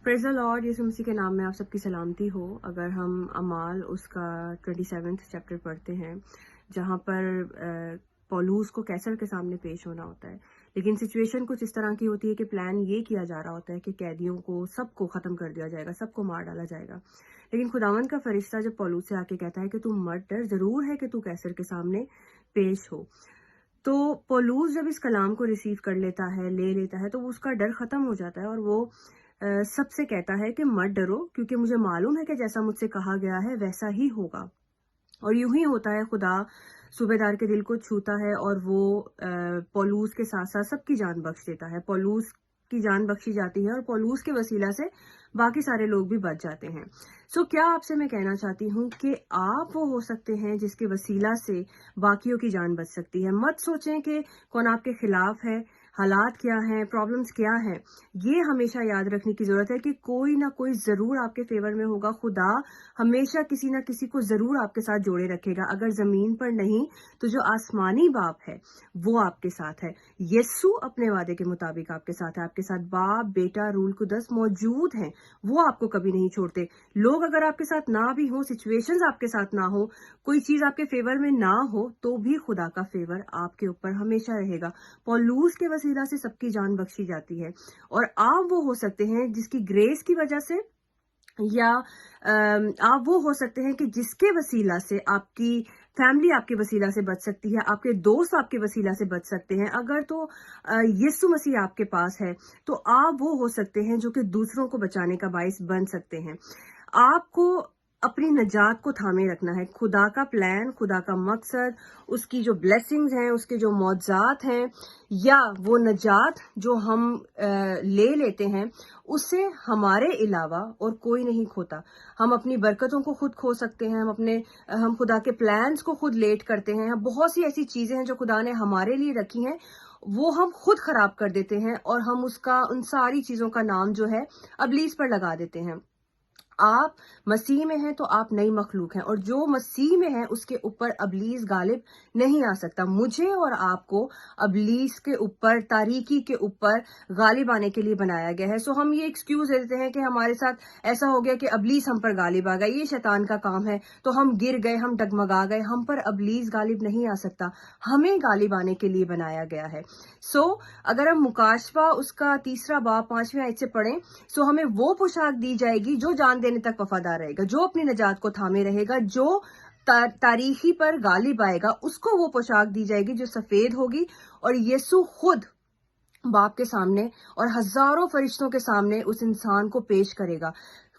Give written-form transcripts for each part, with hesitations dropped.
Praise the Lord, यीशु मसीह के नाम में आप सबकी सलामती हो। अगर हम अमाल उसका 27 चैप्टर पढ़ते हैं, जहाँ पर पौलुस को कैसर के सामने पेश होना होता है, लेकिन सिचुएशन कुछ इस तरह की होती है कि प्लान ये किया जा रहा होता है कि कैदियों को सबको ख़त्म कर दिया जाएगा, सबको मार डाला जाएगा। लेकिन खुदावंद का फरिश्ता जब पौलुस से आके कहता है कि तू मत डर, ज़रूर है कि तू कैसर के सामने पेश हो। तो पौलुस जब इस कलाम को रिसीव कर लेता है, ले लेता है, तो उसका डर ख़त्म हो जाता है और वो सबसे कहता है कि मत डरो, क्योंकि मुझे मालूम है कि जैसा मुझसे कहा गया है वैसा ही होगा। और यूं ही होता है, खुदा सूबेदार के दिल को छूता है और वो पौलुस के साथ साथ सबकी जान बख्श देता है। पौलुस की जान बख्शी जाती है और पौलुस के वसीला से बाकी सारे लोग भी बच जाते हैं। क्या आपसे मैं कहना चाहती हूँ कि आप वो हो सकते हैं जिसके वसीला से बाकियों की जान बच सकती है। मत सोचें कि कौन आपके खिलाफ है, हालात क्या हैं, प्रॉब्लम्स क्या हैं। ये हमेशा याद रखने की जरूरत है कि कोई ना कोई जरूर आपके फेवर में होगा। खुदा हमेशा किसी ना किसी को जरूर आपके साथ जोड़े रखेगा। अगर जमीन पर नहीं तो जो आसमानी बाप है वो आपके साथ है। यीशु अपने वादे के मुताबिक आपके साथ है। आपके साथ बाप, बेटा, रूल कुदस मौजूद हैं। वो आपको कभी नहीं छोड़ते। लोग अगर आपके साथ ना भी हो, सिचुएशंस आपके साथ ना हो, कोई चीज आपके फेवर में ना हो, तो भी खुदा का फेवर आपके ऊपर हमेशा रहेगा। पौलुस के वसीला से सबकी जान बख्शी जाती है और आप वो हो सकते हैं जिसकी ग्रेस की वजह से, या आप वो हो सकते हैं कि जिसके वसीला से आपकी फैमिली आपके वसीला से बच सकती है, आपके दोस्त आपके वसीला से बच सकते हैं। अगर तो यीशु मसीह आपके पास है तो आप वो हो सकते हैं जो कि दूसरों को बचाने का बाइस बन सकते हैं। आपको अपनी नजात को थामे रखना है। खुदा का प्लान, खुदा का मकसद, उसकी जो ब्लेसिंग्स हैं, उसके जो मौजात हैं, या वो नजात जो हम ले लेते हैं, उससे हमारे अलावा और कोई नहीं खोता। हम अपनी बरकतों को खुद खो सकते हैं। हम खुदा के प्लान्स को खुद लेट करते हैं। बहुत सी ऐसी चीजें हैं जो खुदा ने हमारे लिए रखी हैं, वो हम खुद खराब कर देते हैं और हम उन सारी चीजों का नाम जो है अबलीस पर लगा देते हैं। आप मसीह में हैं तो आप नई मखलूक हैं, और जो मसीह में है उसके ऊपर अबलीस गालिब नहीं आ सकता। मुझे और आपको अबलीस के ऊपर, तारीकी के ऊपर गालिब आने के लिए बनाया गया है। हम ये एक्सक्यूज दे देते हैं कि हमारे साथ ऐसा हो गया कि अबलीस हम पर गालिब आ गया, ये शैतान का काम है, तो हम गिर गए, हम डगमगा गए। हम पर अबलीस गालिब नहीं आ सकता, हमें गालिब आने के लिए बनाया गया है। अगर हम मुकाशवा उसका 3 बाब 5वें आयत से पढ़ें, हमें वो पोशाक दी जाएगी जो जान देने तक वफादार रहेगा, जो अपनी नजात को थामे रहेगा, जो तारीखी पर गालिब आएगा, उसको वो पोशाक दी जाएगी जो सफेद होगी। और यीशु खुद बाप के सामने और हजारों फरिश्तों के सामने उस इंसान को पेश करेगा।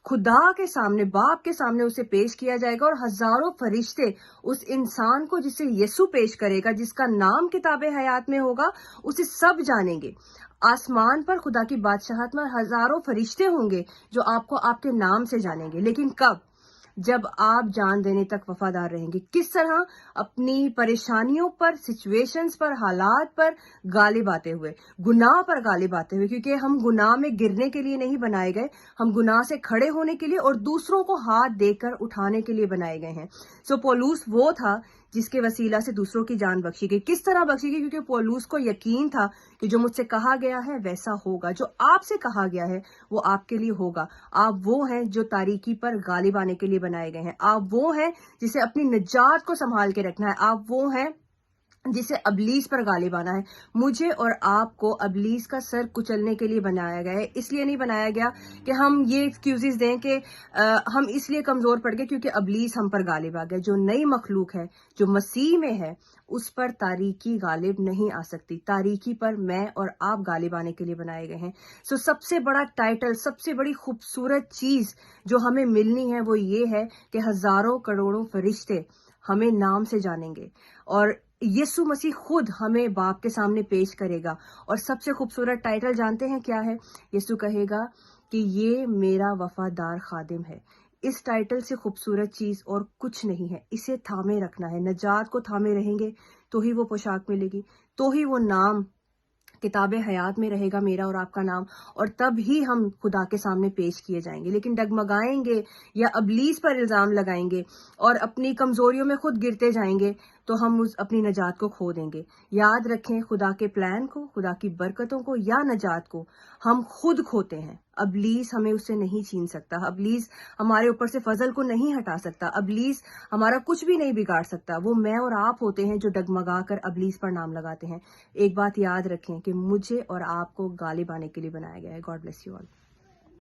खुदा के सामने, बाप के सामने उसे पेश किया जाएगा और हजारों फरिश्ते उस इंसान को, जिसे यीशु पेश करेगा, जिसका नाम किताबे हयात में होगा, उसे सब जानेंगे। आसमान पर खुदा की बादशाहत में हजारों फरिश्ते होंगे जो आपको आपके नाम से जानेंगे। लेकिन कब? जब आप जान देने तक वफादार रहेंगे। किस तरह? अपनी परेशानियों पर, सिचुएशंस पर, हालात पर गालिब आते हुए, गुनाह पर गालिब आते हुए, क्योंकि हम गुनाह में गिरने के लिए नहीं बनाए गए, हम गुनाह से खड़े होने के लिए और दूसरों को हाथ देकर उठाने के लिए बनाए गए हैं। पौलुस वो था जिसके वसीला से दूसरों की जान बख्शी गई। किस तरह बख्शी गई? क्योंकि पौलुस को यकीन था कि जो मुझसे कहा गया है वैसा होगा, जो आपसे कहा गया है वो आपके लिए होगा। आप वो हैं जो तारीकी पर गालिब आने के लिए बनाए गए हैं। आप वो हैं जिसे अपनी निजात को संभाल के रखना है। आप वो हैं जिसे अबलीस पर गालिब आना है। मुझे और आपको अबलीस का सर कुचलने के लिए बनाया गया है। इसलिए नहीं बनाया गया कि हम ये एक्सक्यूजेस दें कि हम इसलिए कमजोर पड़ गए क्योंकि अबलीस हम पर गालिब आ गया। जो नई मखलूक है, जो मसीह में है, उस पर तारीकी गालिब नहीं आ सकती। तारीकी पर मैं और आप गालिब आने के लिए बनाए गए हैं। सबसे बड़ा टाइटल, सबसे बड़ी खूबसूरत चीज जो हमें मिलनी है वो ये है कि हजारों करोड़ों फरिश्ते हमें नाम से जानेंगे और यीशु मसीह खुद हमें बाप के सामने पेश करेगा। और सबसे खूबसूरत टाइटल जानते हैं क्या है? यीशु कहेगा कि ये मेरा वफादार खादिम है। इस टाइटल से खूबसूरत चीज और कुछ नहीं है। इसे थामे रखना है। नजात को थामे रहेंगे तो ही वो पोशाक मिलेगी, तो ही वो नाम किताबे हयात में रहेगा, मेरा और आपका नाम, और तब ही हम खुदा के सामने पेश किए जाएंगे। लेकिन डगमगाएंगे या अबलीस पर इल्जाम लगाएंगे और अपनी कमजोरियों में खुद गिरते जाएंगे, تو ہم اپنی نجات کو کھو دیں گے. یاد رکھیں خدا کے پلان کو, خدا کی برکتوں کو یا نجات کو ہم خود کھوتے ہیں. ابلیس ہمیں اس سے نہیں چھین سکتا, ابلیس ہمارے اوپر سے فضل کو نہیں ہٹا سکتا, ابلیس ہمارا کچھ بھی نہیں بگاڑ سکتا. وہ میں اور آپ ہوتے ہیں جو ڈگمگا کر ابلیس پر نام لگاتے ہیں. ایک بات یاد رکھیں کہ مجھے اور آپ کو غالب آنے کے لیے بنایا گیا ہے. God bless you all.